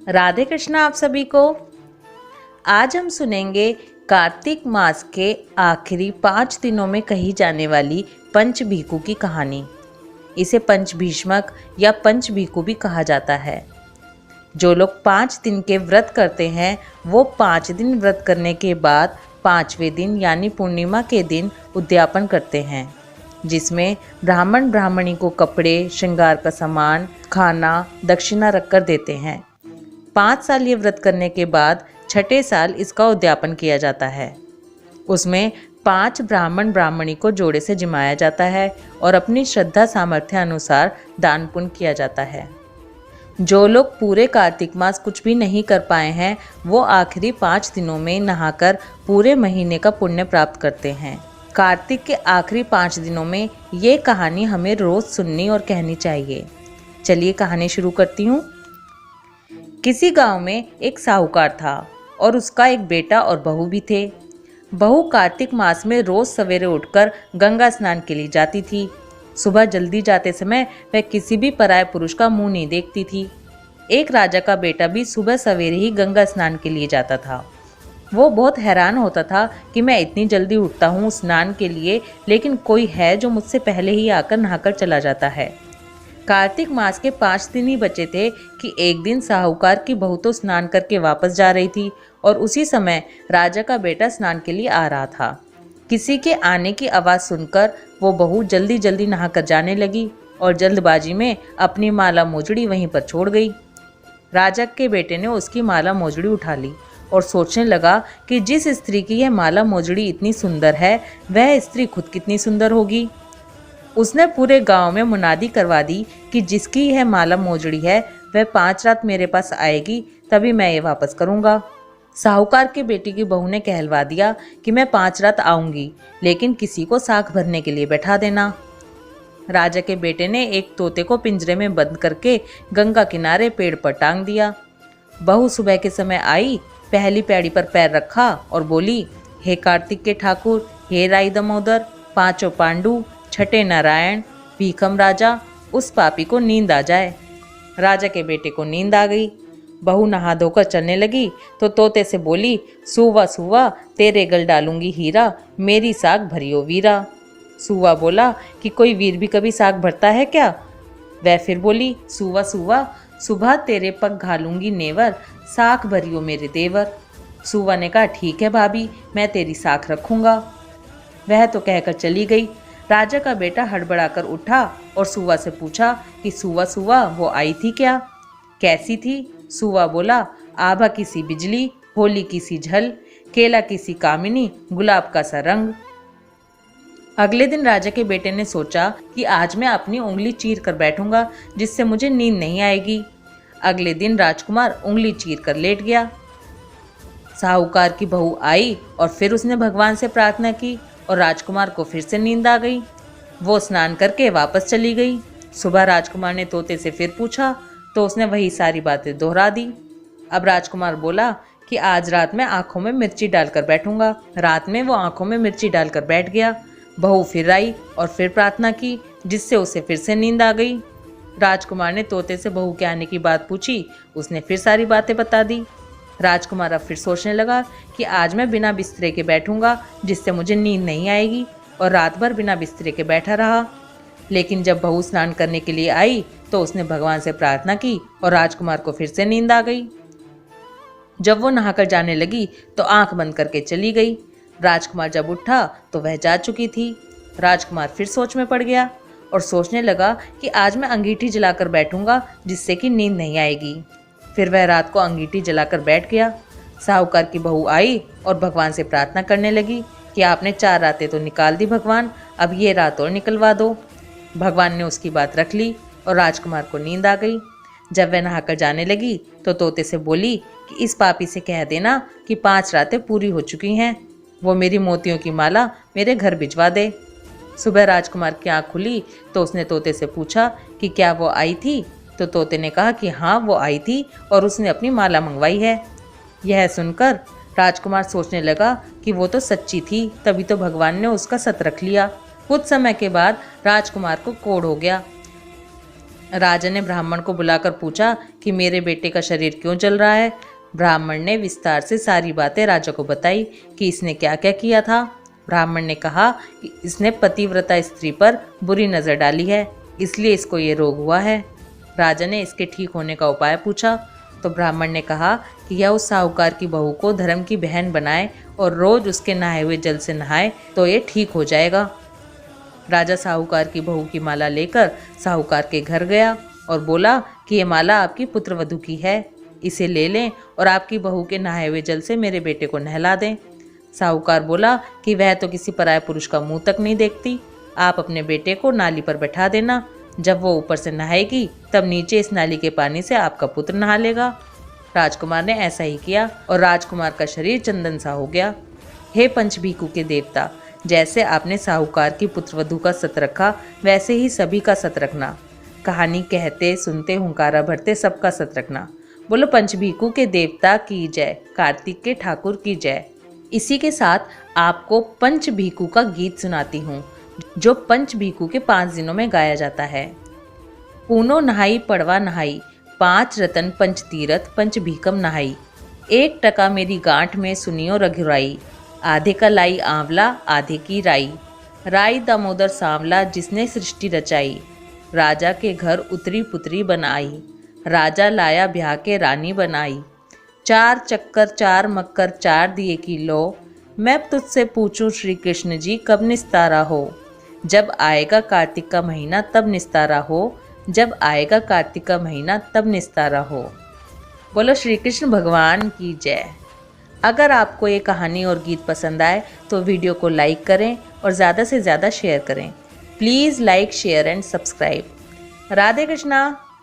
राधे कृष्णा आप सभी को। आज हम सुनेंगे कार्तिक मास के आखिरी 5 दिनों में कही जाने वाली पंचभीखु की कहानी। इसे पंचभीष्मक या पंचभीखु भी कहा जाता है। जो लोग 5 दिन के व्रत करते हैं वो 5 दिन व्रत करने के बाद 5वें दिन यानी पूर्णिमा के दिन उद्यापन करते हैं, जिसमें ब्राह्मण ब्राह्मणी को कपड़े, श्रृंगार का सामान, खाना, दक्षिणा रखकर देते हैं। 5 साल ये व्रत करने के बाद छठे साल इसका उद्यापन किया जाता है। उसमें 5 ब्राह्मण ब्राह्मणी को जोड़े से जिमाया जाता है और अपनी श्रद्धा सामर्थ्य अनुसार दान पुण्य किया जाता है। जो लोग पूरे कार्तिक मास कुछ भी नहीं कर पाए हैं वो आखिरी 5 दिनों में नहाकर पूरे महीने का पुण्य प्राप्त करते हैं। कार्तिक के आखिरी 5 दिनों में ये कहानी हमें रोज सुननी और कहनी चाहिए। चलिए कहानी शुरू करती हूँ। किसी गांव में एक साहूकार था और उसका एक बेटा और बहू भी थे। बहू कार्तिक मास में रोज सवेरे उठकर गंगा स्नान के लिए जाती थी। सुबह जल्दी जाते समय वह किसी भी पराये पुरुष का मुंह नहीं देखती थी। एक राजा का बेटा भी सुबह सवेरे ही गंगा स्नान के लिए जाता था। वो बहुत हैरान होता था कि मैं इतनी जल्दी उठता हूँ स्नान के लिए, लेकिन कोई है जो मुझसे पहले ही आकर नहाकर चला जाता है। कार्तिक मास के 5 दिन ही बचे थे कि एक दिन साहूकार की बहू तो स्नान करके वापस जा रही थी और उसी समय राजा का बेटा स्नान के लिए आ रहा था। किसी के आने की आवाज़ सुनकर वो बहू जल्दी जल्दी नहाकर जाने लगी और जल्दबाजी में अपनी माला मोजड़ी वहीं पर छोड़ गई। राजा के बेटे ने उसकी माला मोजड़ी उठा ली और सोचने लगा कि जिस स्त्री की यह माला मोजड़ी इतनी सुंदर है वह स्त्री खुद कितनी सुंदर होगी। उसने पूरे गांव में मुनादी करवा दी कि जिसकी यह माला मोजड़ी है वह 5 रात मेरे पास आएगी, तभी मैं ये वापस करूंगा। साहूकार के बेटे की बहू ने कहलवा दिया कि मैं 5 रात आऊंगी, लेकिन किसी को साख भरने के लिए बैठा देना। राजा के बेटे ने एक तोते को पिंजरे में बंद करके गंगा किनारे पेड़ पर टांग दिया। बहू सुबह के समय आई, पहली पैड़ी पर पैर रखा और बोली, हे कार्तिक के ठाकुर, हे राई दामोदर, 5 पांडु, छठे नारायण, भीखम राजा, उस पापी को नींद आ जाए। राजा के बेटे को नींद आ गई। बहू नहा धोकर चलने लगी तो तोते से बोली, सुवा सुवा तेरे गल डालूंगी हीरा, मेरी साख भरियो वीरा। सुवा बोला कि कोई वीर भी कभी साख भरता है क्या? वह फिर बोली, सुवा सुवा सुबह तेरे पग घालूंगी नेवर, साख भरियो मेरे देवर। सुवा ने कहा, ठीक है भाभी, मैं तेरी साख रखूंगा। वह तो कहकर चली गई। राजा का बेटा हड़बड़ाकर उठा और सुवा से पूछा कि सुवा सुवा वो आई थी क्या? कैसी थी? सुवा बोला, आभा की सी बिजली, होली की सी झल, केला की सी कामिनी, गुलाब का सा रंग। अगले दिन राजा के बेटे ने सोचा कि आज मैं अपनी उंगली चीर कर बैठूंगा जिससे मुझे नींद नहीं आएगी। अगले दिन राजकुमार उंगली चीर कर लेट गया। साहूकार की बहू आई और फिर उसने भगवान से प्रार्थना की और राजकुमार को फिर से नींद आ गई। वो स्नान करके वापस चली गई। सुबह राजकुमार ने तोते से फिर पूछा तो उसने वही सारी बातें दोहरा दी। अब राजकुमार बोला कि आज रात मैं आंखों में मिर्ची डालकर बैठूंगा। रात में वो आंखों में मिर्ची डालकर बैठ गया। बहू फिर आई और फिर प्रार्थना की, जिससे उसे फिर से नींद आ गई। राजकुमार ने तोते से बहू के आने की बात पूछी। उसने फिर सारी बातें बता दी। राजकुमार अब फिर सोचने लगा कि आज मैं बिना बिस्तरे के बैठूंगा जिससे मुझे नींद नहीं आएगी, और रात भर बिना बिस्तरे के बैठा रहा। लेकिन जब बहू स्नान करने के लिए आई तो उसने भगवान से प्रार्थना की और राजकुमार को फिर से नींद आ गई। जब वो नहाकर जाने लगी तो आंख बंद करके चली गई। राजकुमार जब उठा तो वह जा चुकी थी। राजकुमार फिर सोच में पड़ गया और सोचने लगा कि आज मैं अंगीठी जलाकर बैठूंगा जिससे कि नींद नहीं आएगी। फिर वह रात को अंगीठी जलाकर बैठ गया। साहूकार की बहू आई और भगवान से प्रार्थना करने लगी कि आपने 4 रातें तो निकाल दी भगवान, अब ये रात और निकलवा दो। भगवान ने उसकी बात रख ली और राजकुमार को नींद आ गई। जब वह नहाकर जाने लगी तो तोते से बोली कि इस पापी से कह देना कि 5 रातें पूरी हो चुकी हैं, वो मेरी मोतियों की माला मेरे घर भिजवा दे। सुबह राजकुमार की आँख खुली तो उसने तोते से पूछा कि क्या वो आई थी? तो तोते ने कहा कि हाँ वो आई थी और उसने अपनी माला मंगवाई है। यह सुनकर राजकुमार सोचने लगा कि वो तो सच्ची थी, तभी तो भगवान ने उसका सत रख लिया। कुछ समय के बाद राजकुमार को कोढ़ हो गया। राजा ने ब्राह्मण को बुलाकर पूछा कि मेरे बेटे का शरीर क्यों जल रहा है। ब्राह्मण ने विस्तार से सारी बातें राजा को बताई कि इसने क्या क्या किया था। ब्राह्मण ने कहा कि इसने पतिव्रता स्त्री पर बुरी नज़र डाली है, इसलिए इसको ये रोग हुआ है। राजा ने इसके ठीक होने का उपाय पूछा तो ब्राह्मण ने कहा कि यह उस साहूकार की बहू को धर्म की बहन बनाए और रोज उसके नहाए हुए जल से नहाए तो ये ठीक हो जाएगा। राजा साहूकार की बहू की माला लेकर साहूकार के घर गया और बोला कि ये माला आपकी पुत्रवधू की है, इसे ले लें और आपकी बहू के नहाए हुए जल से मेरे बेटे को नहला दें। साहूकार बोला कि वह तो किसी पराये पुरुष का मुंह तक नहीं देखती, आप अपने बेटे को नाली पर बैठा देना, जब वो ऊपर से नहाएगी तब नीचे इस नाली के पानी से आपका पुत्र नहा लेगा। राजकुमार ने ऐसा ही किया और राजकुमार का शरीर चंदन सा हो गया। हे पंचभीकु के देवता, जैसे आपने साहूकार की पुत्रवधू का सत रखा वैसे ही सभी का सत रखना। कहानी कहते सुनते हुंकारा भरते सबका सत रखना। बोलो पंचभीकु के देवता की जय, कार्तिक के ठाकुर की जय। इसी के साथ आपको पंचभीकु का गीत सुनाती हूँ जो पंचभीकु के 5 दिनों में गाया जाता है। पूनो नहाई पड़वा नहाई, 5 रतन पंच तीरथ पंच भीकम नहाई। 1 टका मेरी गांठ में सुनियो रघुराई, आधे का लाई आंवला आधे की राई। राई दामोदर सांवला जिसने सृष्टि रचाई, राजा के घर उतरी पुतरी बनाई। राजा लाया ब्याह के रानी बनाई। 4 चक्कर 4 मक्कर 4 दिए की लो, मैं तुझसे पूछूं श्री कृष्ण जी कब निस्तारा हो। जब आएगा कार्तिक का महीना तब निस्तारा हो, जब आएगा कार्तिक का महीना तब निस्तारा हो। बोलो श्री कृष्ण भगवान की जय। अगर आपको ये कहानी और गीत पसंद आए तो वीडियो को लाइक करें और ज़्यादा से ज़्यादा शेयर करें। Please like share and subscribe. Radhe Krishna.